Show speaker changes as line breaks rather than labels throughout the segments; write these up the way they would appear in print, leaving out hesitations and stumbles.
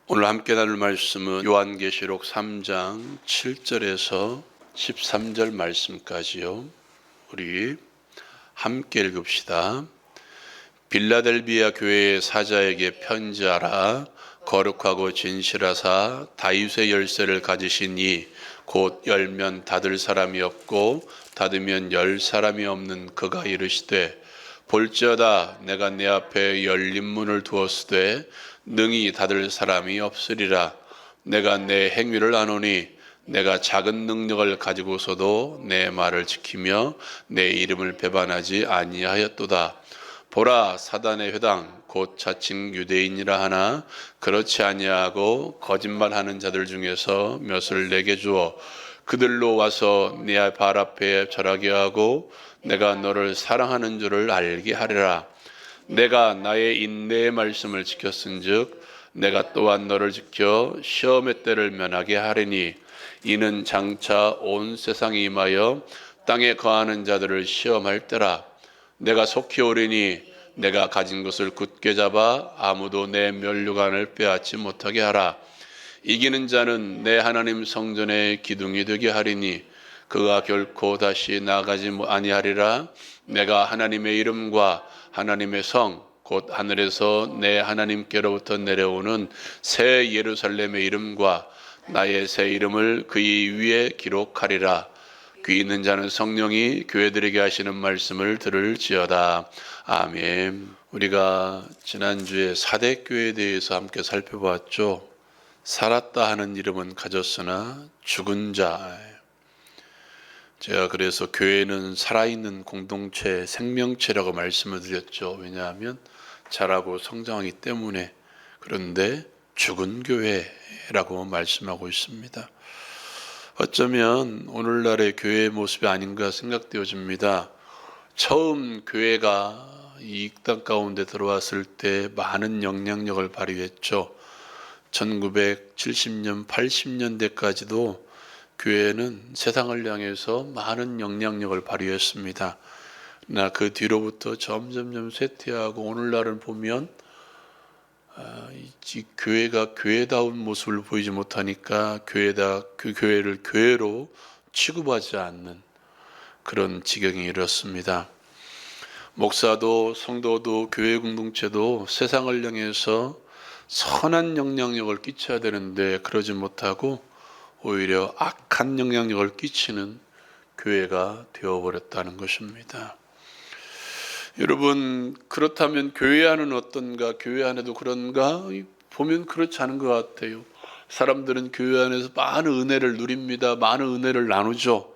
오늘 함께 나눌 말씀은 요한계시록 3장 7절에서 13절 말씀까지요. 우리 함께 읽읍시다. 빌라델비아 교회의 사자에게 편지하라. 거룩하고 진실하사 다윗의 열쇠를 가지신 이 곧 열면 닫을 사람이 없고 닫으면 열 사람이 없는 그가 이르시되 볼지어다 내가 내 앞에 열린 문을 두었으되 능히 닫을 사람이 없으리라. 내가 내 행위를 아노니 내가 작은 능력을 가지고서도 내 말을 지키며 내 이름을 배반하지 아니하였도다. 보라, 사단의 회당 곧 자칭 유대인이라 하나 그렇지 아니하고 거짓말하는 자들 중에서 몇을 내게 주어 그들로 와서 네 발 앞에 절하게 하고 내가 너를 사랑하는 줄을 알게 하리라. 내가 나의 인내의 말씀을 지켰은즉 내가 또한 너를 지켜 시험의 때를 면하게 하리니 이는 장차 온 세상에 임하여 땅에 거하는 자들을 시험할 때라. 내가 속히 오리니 내가 가진 것을 굳게 잡아 아무도 내 면류관을 빼앗지 못하게 하라. 이기는 자는 내 하나님 성전의 기둥이 되게 하리니 그가 결코 다시 나가지 아니하리라. 내가 하나님의 이름과 하나님의 성 곧 하늘에서 내 하나님께로부터 내려오는 새 예루살렘의 이름과 나의 새 이름을 그의 위에 기록하리라. 귀 있는 자는 성령이 교회들에게 하시는 말씀을 들을지어다. 아멘. 우리가 지난주에 사대교회에 대해서 함께 살펴봤죠. 살았다 하는 이름은 가졌으나 죽은 자. 제가 그래서 교회는 살아있는 공동체, 생명체라고 말씀을 드렸죠. 왜냐하면 자라고 성장하기 때문에. 그런데 죽은 교회라고 말씀하고 있습니다. 어쩌면 오늘날의 교회의 모습이 아닌가 생각되어집니다. 처음 교회가 이 땅 가운데 들어왔을 때 많은 영향력을 발휘했죠. 1970년, 80년대까지도 교회는 세상을 향해서 많은 영향력을 발휘했습니다. 그러나 그 뒤로부터 점점 쇠퇴하고 오늘날은 보면 교회가 교회다운 모습을 보이지 못하니까 그 교회를 교회로 취급하지 않는 그런 지경에 이르렀습니다. 목사도 성도도 교회 공동체도 세상을 향해서 선한 영향력을 끼쳐야 되는데 그러지 못하고 오히려 악한 영향력을 끼치는 교회가 되어버렸다는 것입니다. 여러분, 그렇다면 교회 안은 어떤가? 교회 안에도 그런가? 보면 그렇지 않은 것 같아요. 사람들은 교회 안에서 많은 은혜를 누립니다. 많은 은혜를 나누죠.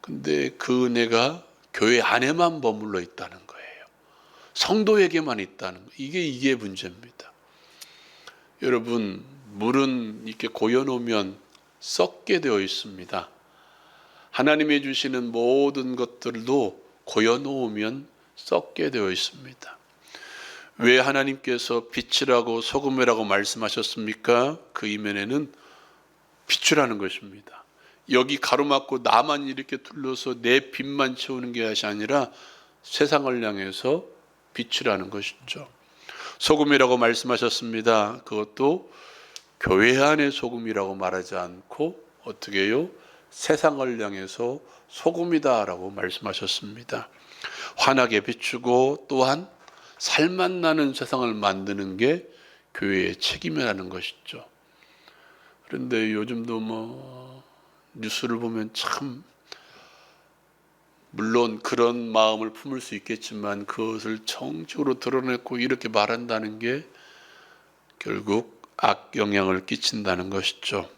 근데 그 은혜가 교회 안에만 머물러 있다는 거예요. 성도에게만 있다는 거예요. 이게 문제입니다. 여러분, 물은 이렇게 고여놓으면 썩게 되어 있습니다. 하나님이 주시는 모든 것들도 고여놓으면 썩게 되어 있습니다. 왜 하나님께서 빛이라고 소금이라고 말씀하셨습니까? 그 이면에는 비추라는 것입니다. 여기 가로막고 나만 이렇게 둘러서 내 빛만 채우는 게 아니라 세상을 향해서 비추라는 것이죠. 소금이라고 말씀하셨습니다. 그것도 교회 안의 소금이라고 말하지 않고 어떻게 해요? 세상을 향해서 소금이다라고 말씀하셨습니다. 환하게 비추고 또한 살맛 나는 세상을 만드는 게 교회의 책임이라는 것이죠. 그런데 요즘도 뉴스를 보면 참 물론 그런 마음을 품을 수 있겠지만 그것을 정적으로 드러내고 이렇게 말한다는 게 결국 악영향을 끼친다는 것이죠.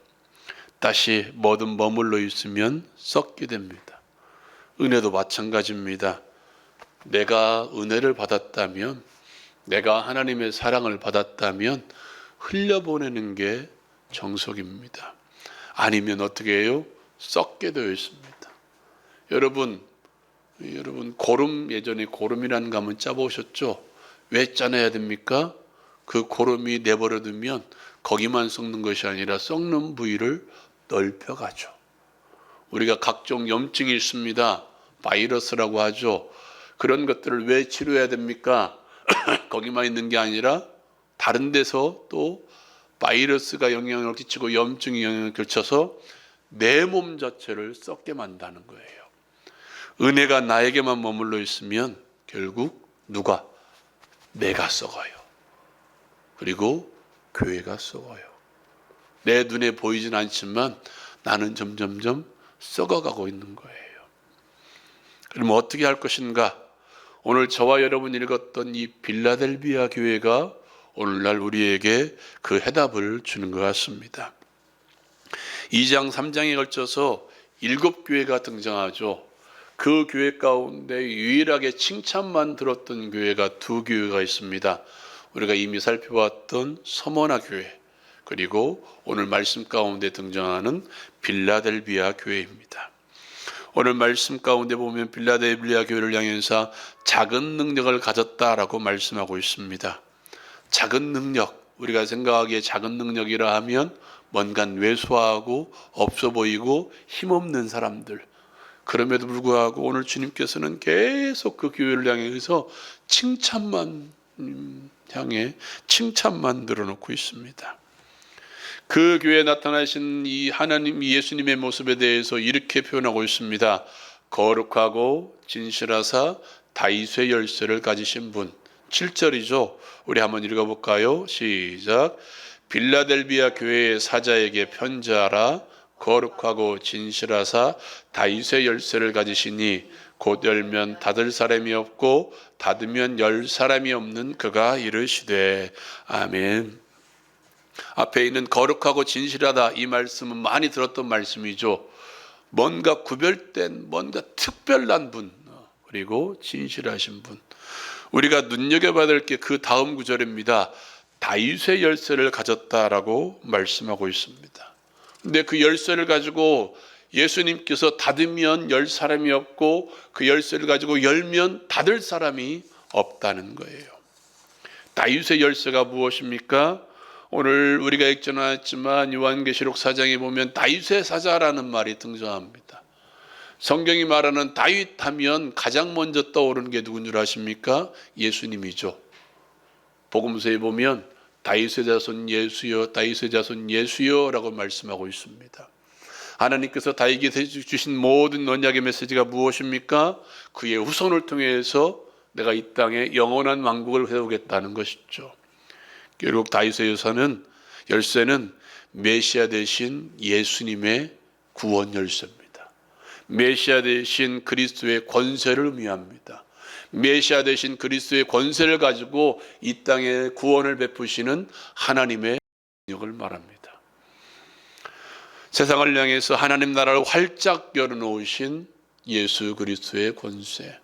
다시 뭐든 머물러 있으면 썩게 됩니다. 은혜도 마찬가지입니다. 내가 은혜를 받았다면, 내가 하나님의 사랑을 받았다면 흘려보내는 게 정석입니다. 아니면 어떻게 해요? 썩게 되어 있습니다. 여러분 예전에 고름이라는 거 한번 짜보셨죠? 왜 짜내야 됩니까? 그 고름이 내버려두면 거기만 썩는 것이 아니라 썩는 부위를 넓혀가죠. 우리가 각종 염증이 있습니다. 바이러스라고 하죠. 그런 것들을 왜 치료해야 됩니까? 거기만 있는 게 아니라 다른 데서 또 바이러스가 영향을 끼치고 염증이 영향을 끼쳐서 내 몸 자체를 썩게 만드는 거예요. 은혜가 나에게만 머물러 있으면 결국 누가? 내가 썩어요. 그리고 교회가 썩어요. 내 눈에 보이진 않지만 나는 점점점 썩어가고 있는 거예요. 그럼 어떻게 할 것인가? 오늘 저와 여러분이 읽었던 이 빌라델비아 교회가 오늘날 우리에게 그 해답을 주는 것 같습니다. 2장 3장에 걸쳐서 7교회가 등장하죠. 그 교회 가운데 유일하게 칭찬만 들었던 교회가 2교회가 있습니다. 우리가 이미 살펴봤던 서머나 교회, 그리고 오늘 말씀 가운데 등장하는 빌라델비아 교회입니다. 오늘 말씀 가운데 보면 빌라델비아 교회를 향해서 작은 능력을 가졌다라고 말씀하고 있습니다. 작은 능력, 우리가 생각하기에 작은 능력이라 하면 뭔가 왜소하고 없어 보이고 힘없는 사람들. 그럼에도 불구하고 오늘 주님께서는 계속 그 교회를 향해서 칭찬만 늘어놓고 있습니다. 그 교회에 나타나신 이 하나님 예수님의 모습에 대해서 이렇게 표현하고 있습니다. 거룩하고 진실하사 다윗의 열쇠를 가지신 분. 7절이죠. 우리 한번 읽어볼까요? 시작. 빌라델비아 교회의 사자에게 편지하라. 거룩하고 진실하사 다윗의 열쇠를 가지시니 곧 열면 닫을 사람이 없고 닫으면 열 사람이 없는 그가 이르시되. 아멘. 앞에 있는 거룩하고 진실하다, 이 말씀은 많이 들었던 말씀이죠. 뭔가 구별된, 뭔가 특별한 분, 그리고 진실하신 분. 우리가 눈여겨봐야 될 게 그 다음 구절입니다. 다윗의 열쇠를 가졌다라고 말씀하고 있습니다. 근데 그 열쇠를 가지고 예수님께서 닫으면 열 사람이 없고 그 열쇠를 가지고 열면 닫을 사람이 없다는 거예요. 다윗의 열쇠가 무엇입니까? 오늘 우리가 읽지는 요한계시록 4장에 보면 다윗의 사자라는 말이 등장합니다. 성경이 말하는 다윗 하면 가장 먼저 떠오르는 게 누군 줄 아십니까? 예수님이죠. 복음서에 보면 다윗의 자손 예수여, 다윗의 자손 예수여 라고 말씀하고 있습니다. 하나님께서 다윗에게 주신 모든 언약의 메시지가 무엇입니까? 그의 후손을 통해서 내가 이 땅에 영원한 왕국을 세우겠다는 것이죠. 결국 다윗의 열쇠는 메시아 되신 예수님의 구원 열쇠입니다. 메시아 되신 그리스도의 권세를 의미합니다. 메시아 되신 그리스도의 권세를 가지고 이 땅에 구원을 베푸시는 하나님의 능력을 말합니다. 세상을 향해서 하나님 나라를 활짝 열어놓으신 예수 그리스도의 권세,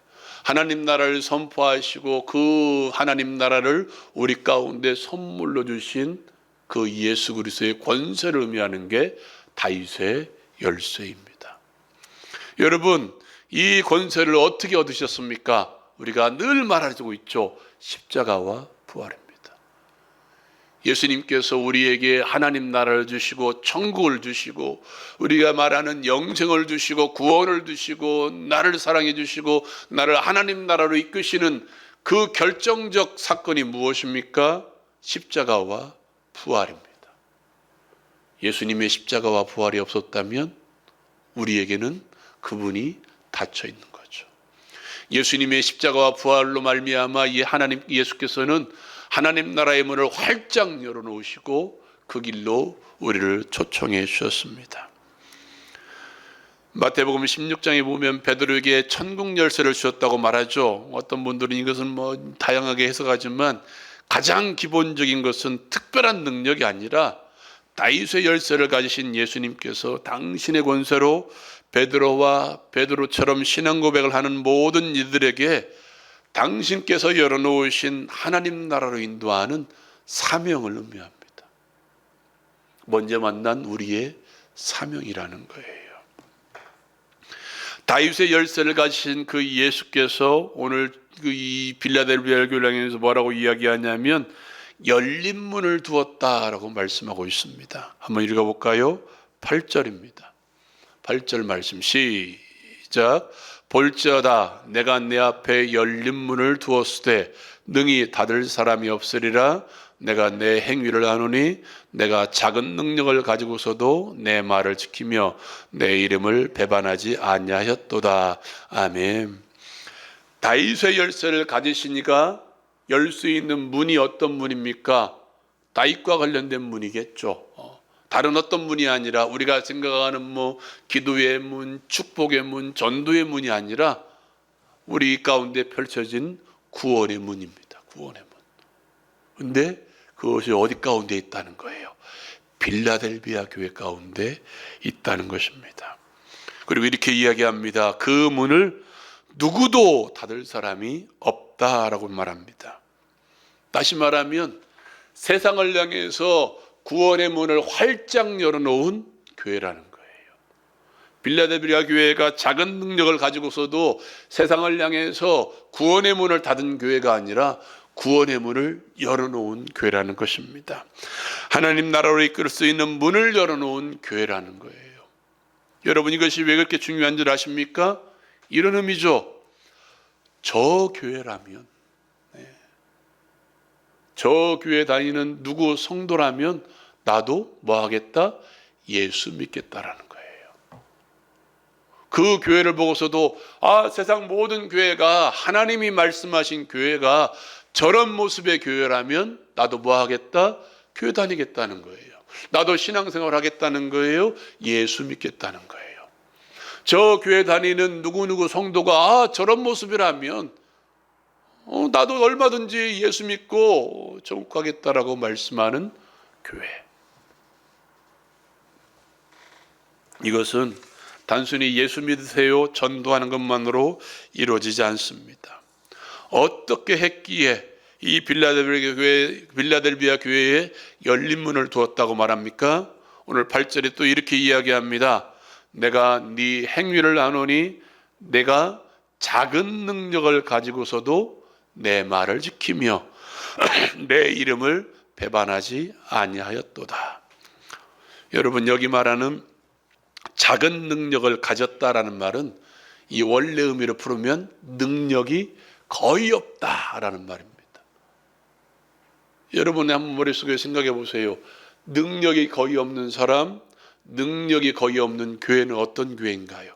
하나님 나라를 선포하시고 그 하나님 나라를 우리 가운데 선물로 주신 그 예수 그리스도의 권세를 의미하는 게 다윗의 열쇠입니다. 여러분, 이 권세를 어떻게 얻으셨습니까? 우리가 늘 말하고 있죠. 십자가와 부활입니다. 예수님께서 우리에게 하나님 나라를 주시고 천국을 주시고 우리가 말하는 영생을 주시고 구원을 주시고 나를 사랑해 주시고 나를 하나님 나라로 이끄시는 그 결정적 사건이 무엇입니까? 십자가와 부활입니다. 예수님의 십자가와 부활이 없었다면 우리에게는 그분이 닫혀 있는 거죠. 예수님의 십자가와 부활로 말미암아 예수께서는 하나님 나라의 문을 활짝 열어놓으시고 그 길로 우리를 초청해 주셨습니다. 마태복음 16장에 보면 베드로에게 천국 열쇠를 주셨다고 말하죠. 어떤 분들은 이것은 다양하게 해석하지만 가장 기본적인 것은 특별한 능력이 아니라 다윗의 열쇠를 가지신 예수님께서 당신의 권세로 베드로처럼 신앙 고백을 하는 모든 이들에게 당신께서 열어놓으신 하나님 나라로 인도하는 사명을 의미합니다. 먼저 만난 우리의 사명이라는 거예요. 다윗의 열쇠를 가지신 그 예수께서 오늘 이 빌라델비아 교회에서 뭐라고 이야기하냐면 열린 문을 두었다라고 말씀하고 있습니다. 한번 읽어볼까요? 8절입니다. 8절 말씀 시작. 볼지어다 내가 내 앞에 열린 문을 두었으되 능히 닫을 사람이 없으리라. 내가 내 행위를 아노니 내가 작은 능력을 가지고서도 내 말을 지키며 내 이름을 배반하지 아니하였도다. 아멘. 다윗의 열쇠를 가지시니까 열 수 있는 문이 어떤 문입니까? 다윗과 관련된 문이겠죠. 다른 어떤 문이 아니라 우리가 생각하는 기도의 문, 축복의 문, 전도의 문이 아니라 우리 가운데 펼쳐진 구원의 문입니다. 구원의 문. 근데 그것이 어디 가운데 있다는 거예요? 빌라델비아 교회 가운데 있다는 것입니다. 그리고 이렇게 이야기합니다. 그 문을 누구도 닫을 사람이 없다라고 말합니다. 다시 말하면 세상을 향해서 구원의 문을 활짝 열어놓은 교회라는 거예요. 빌라델비아 교회가 작은 능력을 가지고서도 세상을 향해서 구원의 문을 닫은 교회가 아니라 구원의 문을 열어놓은 교회라는 것입니다. 하나님 나라로 이끌 수 있는 문을 열어놓은 교회라는 거예요. 여러분, 이것이 왜 그렇게 중요한 줄 아십니까? 이런 의미죠. 저 교회라면, 저 교회 다니는 누구 성도라면 나도 뭐 하겠다? 예수 믿겠다라는 거예요. 그 교회를 보고서도 세상 모든 교회가 하나님이 말씀하신 교회가 저런 모습의 교회라면 나도 뭐 하겠다? 교회 다니겠다는 거예요. 나도 신앙생활 하겠다는 거예요. 예수 믿겠다는 거예요. 저 교회 다니는 누구누구 성도가 저런 모습이라면 나도 얼마든지 예수 믿고 천국 가겠다라고 말씀하는 교회. 이것은 단순히 예수 믿으세요 전도하는 것만으로 이루어지지 않습니다. 어떻게 했기에 이 빌라델비아 교회에 열린 문을 두었다고 말합니까? 오늘 8절에 또 이렇게 이야기합니다. 내가 네 행위를 아노니 내가 작은 능력을 가지고서도 내 말을 지키며 내 이름을 배반하지 아니하였도다. 여러분, 여기 말하는 작은 능력을 가졌다라는 말은 이 원래 의미로 풀으면 능력이 거의 없다라는 말입니다. 여러분 한번 머릿속에 생각해 보세요. 능력이 거의 없는 사람, 능력이 거의 없는 교회는 어떤 교회인가요?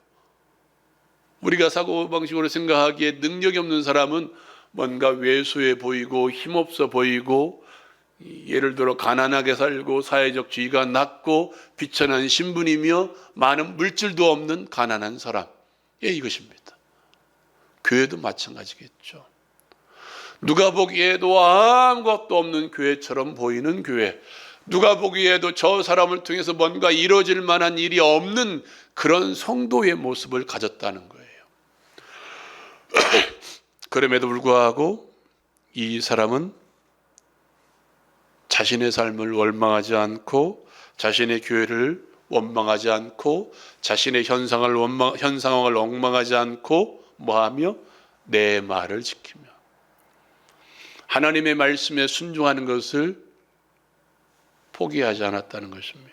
우리가 사고방식으로 생각하기에 능력이 없는 사람은 뭔가 왜소해 보이고 힘없어 보이고 예를 들어 가난하게 살고 사회적 지위가 낮고 비천한 신분이며 많은 물질도 없는 가난한 사람. 이것입니다. 교회도 마찬가지겠죠. 누가 보기에도 아무것도 없는 교회처럼 보이는 교회, 누가 보기에도 저 사람을 통해서 뭔가 이루어질 만한 일이 없는 그런 성도의 모습을 가졌다는 거예요. 그럼에도 불구하고 이 사람은 자신의 삶을 원망하지 않고 자신의 교회를 원망하지 않고 자신의 현 상황을 엉망하지 않고 뭐하며 내 말을 지키며 하나님의 말씀에 순종하는 것을 포기하지 않았다는 것입니다.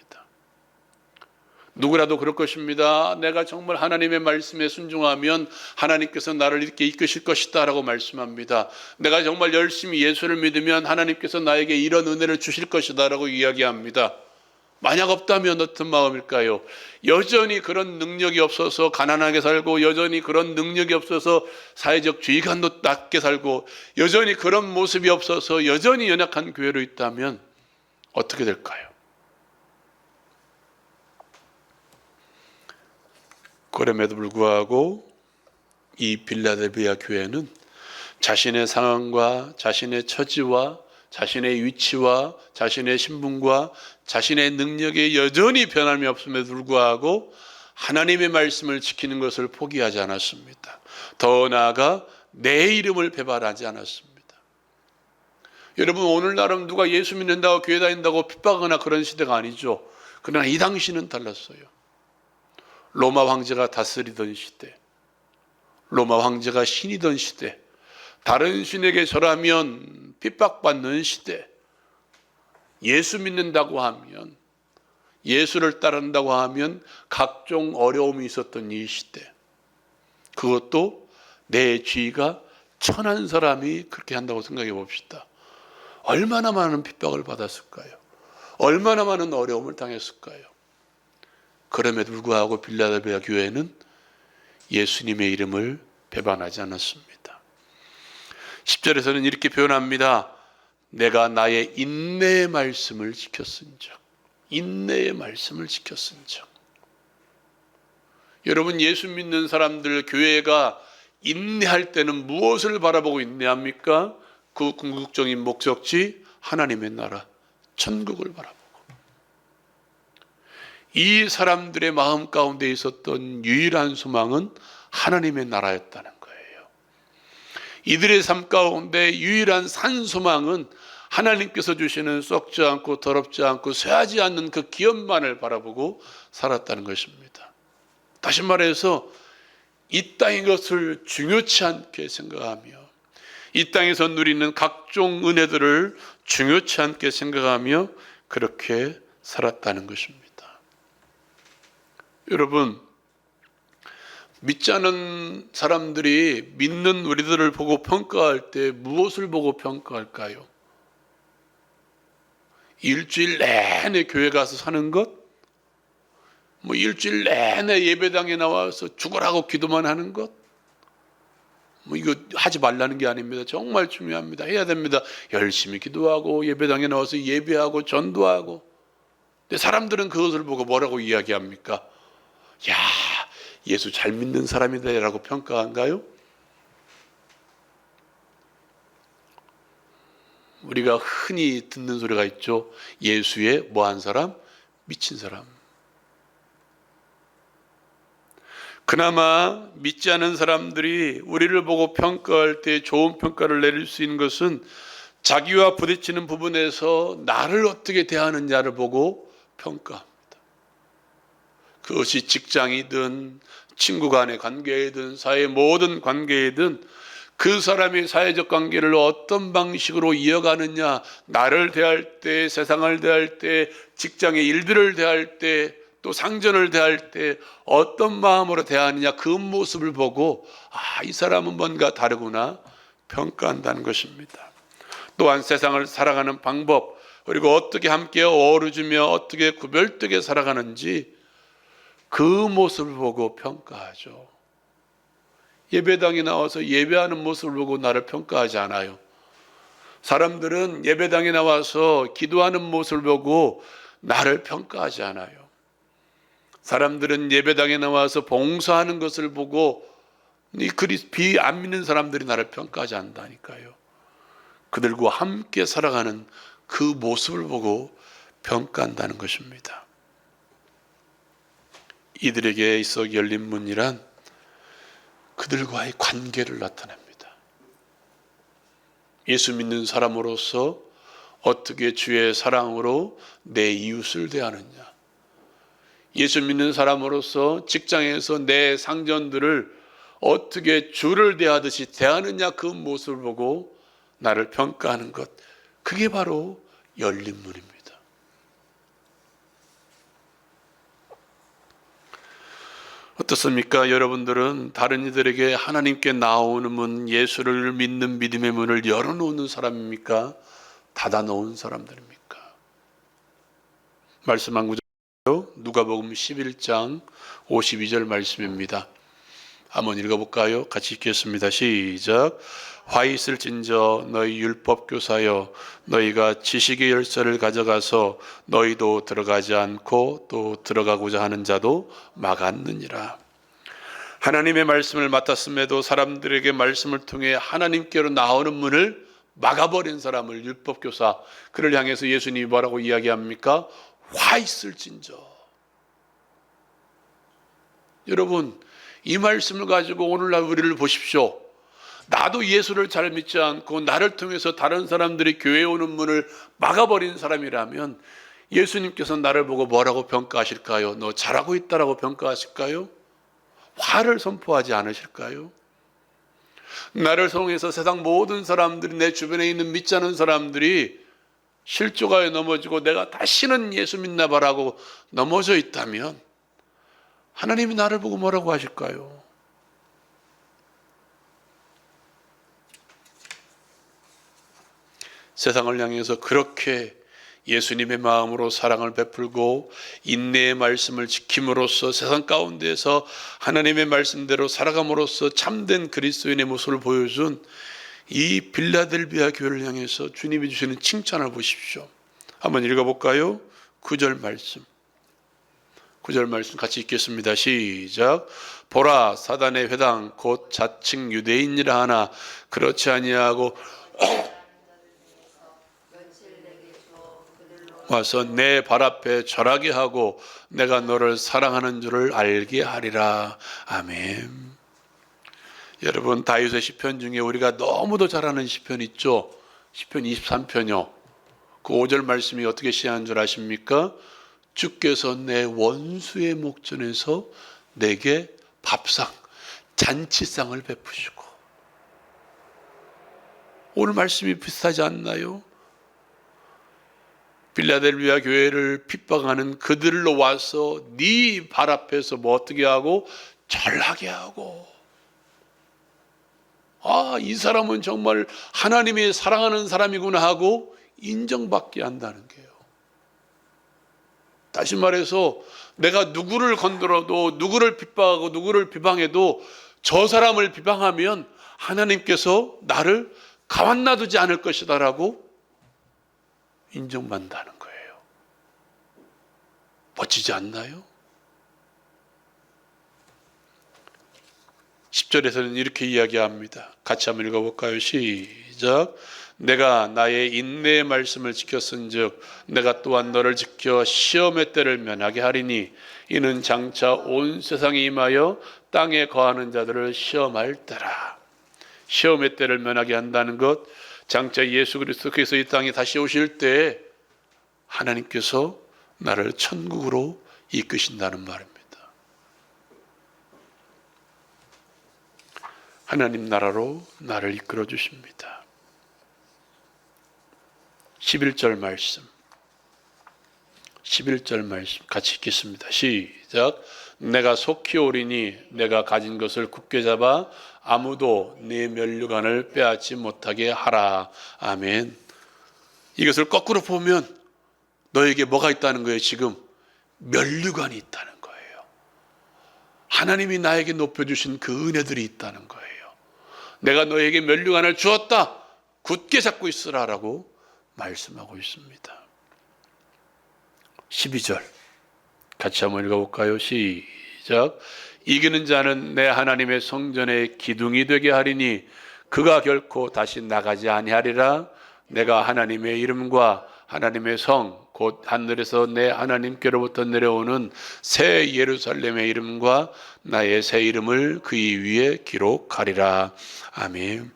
누구라도 그럴 것입니다. 내가 정말 하나님의 말씀에 순종하면 하나님께서 나를 이렇게 이끄실 것이다 라고 말씀합니다. 내가 정말 열심히 예수를 믿으면 하나님께서 나에게 이런 은혜를 주실 것이다 라고 이야기합니다. 만약 없다면 어떤 마음일까요? 여전히 그런 능력이 없어서 가난하게 살고 여전히 그런 능력이 없어서 사회적 지위가 낮게 살고 여전히 그런 모습이 없어서 여전히 연약한 교회로 있다면 어떻게 될까요? 그럼에도 불구하고 이 빌라델비아 교회는 자신의 상황과 자신의 처지와 자신의 위치와 자신의 신분과 자신의 능력에 여전히 변함이 없음에도 불구하고 하나님의 말씀을 지키는 것을 포기하지 않았습니다. 더 나아가 내 이름을 배반하지 않았습니다. 여러분, 오늘날은 누가 예수 믿는다고 교회 다닌다고 핍박하거나 그런 시대가 아니죠. 그러나 이 당시는 달랐어요. 로마 황제가 다스리던 시대, 로마 황제가 신이던 시대, 다른 신에게 절하면 핍박받는 시대, 예수 믿는다고 하면, 예수를 따른다고 하면 각종 어려움이 있었던 이 시대. 그것도 내 주위가 천한 사람이 그렇게 한다고 생각해 봅시다. 얼마나 많은 핍박을 받았을까요? 얼마나 많은 어려움을 당했을까요? 그럼에도 불구하고 빌라델비아 교회는 예수님의 이름을 배반하지 않았습니다. 10절에서는 이렇게 표현합니다. 내가 나의 인내의 말씀을 지켰은즉. 인내의 말씀을 지켰은즉. 여러분, 예수 믿는 사람들, 교회가 인내할 때는 무엇을 바라보고 인내합니까? 그 궁극적인 목적지 하나님의 나라, 천국을 바라보고. 이 사람들의 마음 가운데 있었던 유일한 소망은 하나님의 나라였다는 거예요. 이들의 삶 가운데 유일한 산 소망은 하나님께서 주시는 썩지 않고 더럽지 않고 쇠하지 않는 그 기업만을 바라보고 살았다는 것입니다. 다시 말해서 이 땅의 것을 중요치 않게 생각하며 이 땅에서 누리는 각종 은혜들을 중요치 않게 생각하며 그렇게 살았다는 것입니다. 여러분, 믿지 않은 사람들이 믿는 우리들을 보고 평가할 때 무엇을 보고 평가할까요? 일주일 내내 교회 가서 사는 것? 일주일 내내 예배당에 나와서 죽으라고 기도만 하는 것? 이거 하지 말라는 게 아닙니다. 정말 중요합니다. 해야 됩니다. 열심히 기도하고 예배당에 나와서 예배하고 전도하고. 근데 사람들은 그것을 보고 뭐라고 이야기합니까? 야, 예수 잘 믿는 사람이다 라고 평가한가요? 우리가 흔히 듣는 소리가 있죠. 예수의 뭐한 사람? 미친 사람. 그나마 믿지 않은 사람들이 우리를 보고 평가할 때 좋은 평가를 내릴 수 있는 것은 자기와 부딪히는 부분에서 나를 어떻게 대하느냐를 보고 평가합니다. 그것이 직장이든 친구 간의 관계이든 사회의 모든 관계이든 그 사람이 사회적 관계를 어떤 방식으로 이어가느냐, 나를 대할 때, 세상을 대할 때, 직장의 일들을 대할 때, 또 상전을 대할 때 어떤 마음으로 대하느냐, 그 모습을 보고 이 사람은 뭔가 다르구나 평가한다는 것입니다. 또한 세상을 살아가는 방법, 그리고 어떻게 함께 어우러지며 어떻게 구별되게 살아가는지 그 모습을 보고 평가하죠. 예배당에 나와서 예배하는 모습을 보고 나를 평가하지 않아요. 사람들은 예배당에 나와서 기도하는 모습을 보고 나를 평가하지 않아요. 사람들은 예배당에 나와서 봉사하는 것을 보고 안 믿는 사람들이 나를 평가하지 않는다니까요. 그들과 함께 살아가는 그 모습을 보고 평가한다는 것입니다. 이들에게 있어 열린 문이란 그들과의 관계를 나타냅니다. 예수 믿는 사람으로서 어떻게 주의 사랑으로 내 이웃을 대하느냐, 예수 믿는 사람으로서 직장에서 내 상전들을 어떻게 주를 대하듯이 대하느냐, 그 모습을 보고 나를 평가하는 것, 그게 바로 열린 문입니다. 어떻습니까? 여러분들은 다른 이들에게 하나님께 나오는 문, 예수를 믿는 믿음의 문을 열어놓는 사람입니까? 닫아놓은 사람들입니까? 말씀 한 구절, 누가복음 11장 52절 말씀입니다. 한번 읽어볼까요? 같이 읽겠습니다. 시작. 화 있을진저 너희 율법교사여, 너희가 지식의 열쇠를 가져가서 너희도 들어가지 않고 또 들어가고자 하는 자도 막았느니라. 하나님의 말씀을 맡았음에도 사람들에게 말씀을 통해 하나님께로 나오는 문을 막아버린 사람을 율법교사, 그를 향해서 예수님이 뭐라고 이야기합니까? 화 있을진저. 여러분, 이 말씀을 가지고 오늘날 우리를 보십시오. 나도 예수를 잘 믿지 않고 나를 통해서 다른 사람들이 교회에 오는 문을 막아버린 사람이라면 예수님께서 나를 보고 뭐라고 평가하실까요? 너 잘하고 있다라고 평가하실까요? 화를 선포하지 않으실까요? 나를 통해서 세상 모든 사람들이, 내 주변에 있는 믿지 않은 사람들이 실족하여 넘어지고 내가 다시는 예수 믿나 봐라고 넘어져 있다면 하나님이 나를 보고 뭐라고 하실까요? 세상을 향해서 그렇게 예수님의 마음으로 사랑을 베풀고 인내의 말씀을 지킴으로써 세상 가운데서 하나님의 말씀대로 살아감으로써 참된 그리스도인의 모습을 보여준 이 빌라델비아 교회를 향해서 주님이 주시는 칭찬을 보십시오. 한번 읽어볼까요? 9절 말씀. 9절 말씀 같이 읽겠습니다. 시작. 보라, 사단의 회당 곧 자칭 유대인이라 하나 그렇지 아니하고 와서 내 발 앞에 절하게 하고 내가 너를 사랑하는 줄을 알게 하리라. 아멘. 여러분, 다윗의 시편 중에 우리가 너무도 잘 아는 시편 있죠? 시편 23편이요. 그 5절 말씀이 어떻게 시작하는 줄 아십니까? 주께서 내 원수의 목전에서 내게 밥상, 잔치상을 베푸시고. 오늘 말씀이 비슷하지 않나요? 빌라델비아 교회를 핍박하는 그들로 와서 네 발 앞에서 뭐 어떻게 하고 절하게 하고, 아, 이 사람은 정말 하나님이 사랑하는 사람이구나 하고 인정받게 한다는 게요. 다시 말해서 내가 누구를 건드려도, 누구를 핍박하고 누구를 비방해도 저 사람을 비방하면 하나님께서 나를 가만 놔두지 않을 것이다라고 인정받는다는 거예요. 멋지지 않나요? 10절에서는 이렇게 이야기합니다. 같이 한번 읽어볼까요? 시작. 내가 나의 인내의 말씀을 지켰은즉 내가 또한 너를 지켜 시험의 때를 면하게 하리니 이는 장차 온 세상에 임하여 땅에 거하는 자들을 시험할 때라. 시험의 때를 면하게 한다는 것, 장차 예수 그리스도께서 이 땅에 다시 오실 때 하나님께서 나를 천국으로 이끄신다는 말입니다. 하나님 나라로 나를 이끌어 주십니다. 11절 말씀. 11절 말씀 같이 읽겠습니다. 시작. 내가 속히 오리니 내가 가진 것을 굳게 잡아 아무도 네 면류관을 빼앗지 못하게 하라. 아멘. 이것을 거꾸로 보면 너에게 뭐가 있다는 거예요? 지금 면류관이 있다는 거예요. 하나님이 나에게 높여주신 그 은혜들이 있다는 거예요. 내가 너에게 면류관을 주었다. 굳게 잡고 있으라라고 말씀하고 있습니다. 12절 같이 한번 읽어볼까요? 시작. 이기는 자는 내 하나님의 성전의 기둥이 되게 하리니 그가 결코 다시 나가지 아니하리라. 내가 하나님의 이름과 하나님의 성 곧 하늘에서 내 하나님께로부터 내려오는 새 예루살렘의 이름과 나의 새 이름을 그의 위에 기록하리라. 아멘.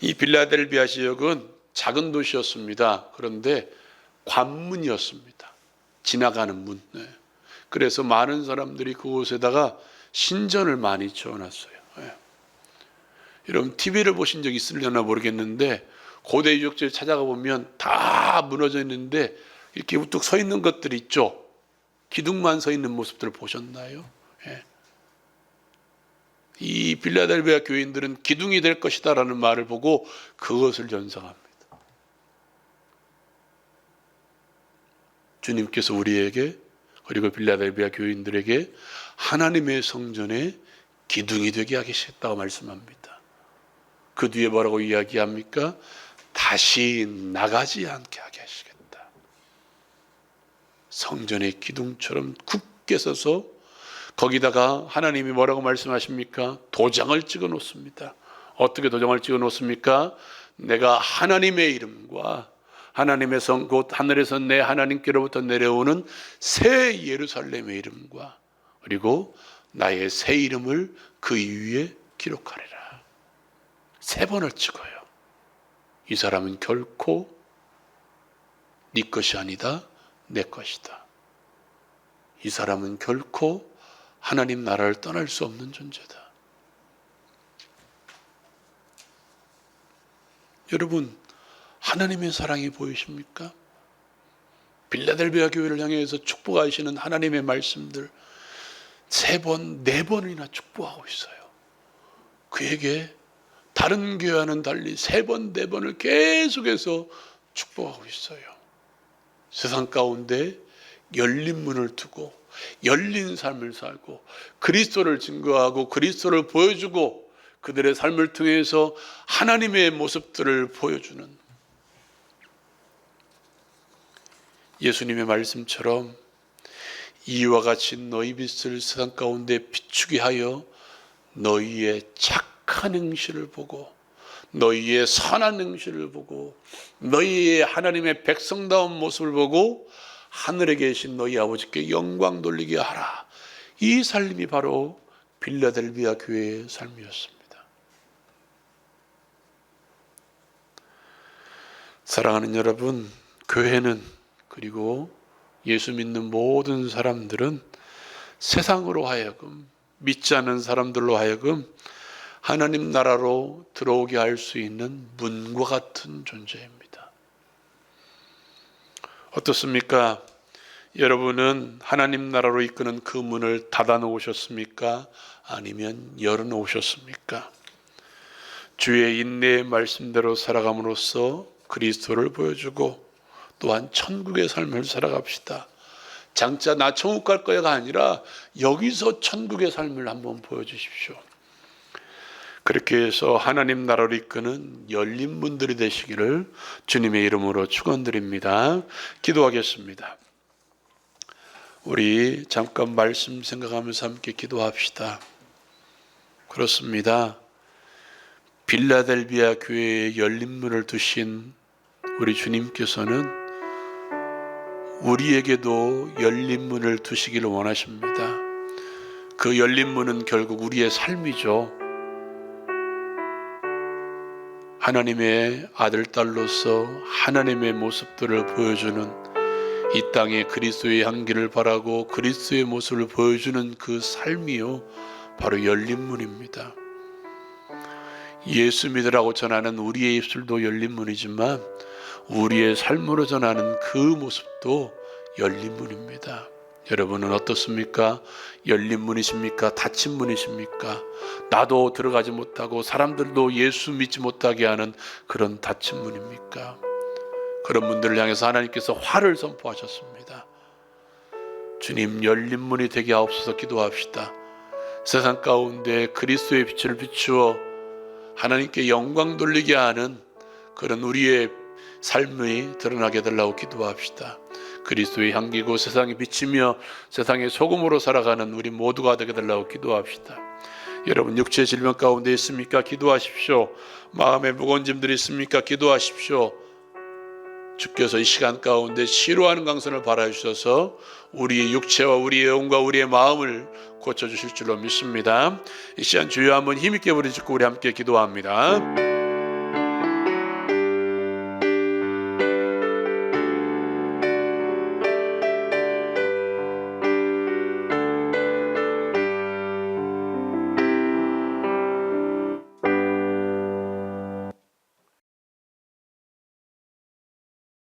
이 빌라델비아 지역은 작은 도시였습니다. 그런데 관문이었습니다. 지나가는 문. 그래서 많은 사람들이 그곳에다가 신전을 많이 지어놨어요. 여러분 TV를 보신 적 있으려나 모르겠는데 고대 유적지를 찾아가 보면 다 무너져 있는데 이렇게 우뚝 서 있는 것들이 있죠. 기둥만 서 있는 모습들을 보셨나요? 이 빌라델비아 교인들은 기둥이 될 것이다라는 말을 보고 그것을 연상합니다. 주님께서 우리에게 그리고 빌라델비아 교인들에게 하나님의 성전에 기둥이 되게 하겠다고 말씀합니다. 그 뒤에 뭐라고 이야기합니까? 다시 나가지 않게 하게 하시겠다. 성전의 기둥처럼 굳게 서서 거기다가 하나님이 뭐라고 말씀하십니까? 도장을 찍어 놓습니다. 어떻게 도장을 찍어 놓습니까? 내가 하나님의 이름과 하나님의 성 곧 하늘에서 내 하나님께로부터 내려오는 새 예루살렘의 이름과 그리고 나의 새 이름을 그 위에 기록하리라. 3번을 찍어요. 이 사람은 결코 네 것이 아니다, 내 것이다. 이 사람은 결코 하나님 나라를 떠날 수 없는 존재다. 여러분, 하나님의 사랑이 보이십니까? 빌라델비아 교회를 향해서 축복하시는 하나님의 말씀들 3번, 4번이나 축복하고 있어요. 그에게 다른 교회와는 달리 3번, 4번을 계속해서 축복하고 있어요. 세상 가운데 열린 문을 두고 열린 삶을 살고 그리스도를 증거하고 그리스도를 보여주고 그들의 삶을 통해서 하나님의 모습들을 보여주는, 예수님의 말씀처럼 이와 같이 너희 빛을 세상 가운데 비추게 하여 너희의 착한 행실을 보고 너희의 선한 행실을 보고 너희의 하나님의 백성다운 모습을 보고 하늘에 계신 너희 아버지께 영광 돌리게 하라. 이 삶이 바로 빌라델비아 교회의 삶이었습니다. 사랑하는 여러분, 교회는, 그리고 예수 믿는 모든 사람들은 세상으로 하여금, 믿지 않는 사람들로 하여금 하나님 나라로 들어오게 할 수 있는 문과 같은 존재입니다. 어떻습니까? 여러분은 하나님 나라로 이끄는 그 문을 닫아 놓으셨습니까? 아니면 열어 놓으셨습니까? 주의 인내의 말씀대로 살아감으로써 그리스도를 보여주고 또한 천국의 삶을 살아갑시다. 장차 나 천국 갈 거야가 아니라 여기서 천국의 삶을 한번 보여주십시오. 그렇게 해서 하나님 나라를 이끄는 열린 문들이 되시기를 주님의 이름으로 축원드립니다. 기도하겠습니다. 우리 잠깐 말씀 생각하면서 함께 기도합시다. 그렇습니다. 빌라델비아 교회에 열린 문을 두신 우리 주님께서는 우리에게도 열린 문을 두시기를 원하십니다. 그 열린 문은 결국 우리의 삶이죠. 하나님의 아들, 딸로서 하나님의 모습들을 보여주는, 이 땅에 그리스도의 향기를 바라고 그리스도의 모습을 보여주는 그 삶이요, 바로 열린 문입니다. 예수 믿으라고 전하는 우리의 입술도 열린 문이지만 우리의 삶으로 전하는 그 모습도 열린 문입니다. 여러분은 어떻습니까? 열린 문이십니까? 닫힌 문이십니까? 나도 들어가지 못하고 사람들도 예수 믿지 못하게 하는 그런 닫힌 문입니까? 그런 분들을 향해서 하나님께서 화를 선포하셨습니다. 주님, 열린 문이 되게 하옵소서. 기도합시다. 세상 가운데 그리스도의 빛을 비추어 하나님께 영광 돌리게 하는 그런 우리의 삶이 드러나게 해달라고 기도합시다. 그리스도의 향기고 세상에 비치며 세상의 소금으로 살아가는 우리 모두가 되게 해달라고 기도합시다. 여러분, 육체의 질병 가운데 있습니까? 기도하십시오. 마음에 무거운 짐들이 있습니까? 기도하십시오. 주께서 이 시간 가운데 치료하는 강선을 바라주셔서 우리의 육체와 우리의 영과 우리의 마음을 고쳐주실 줄로 믿습니다. 이 시간 주여 한번 힘있게 부르짖고 우리 함께 기도합니다.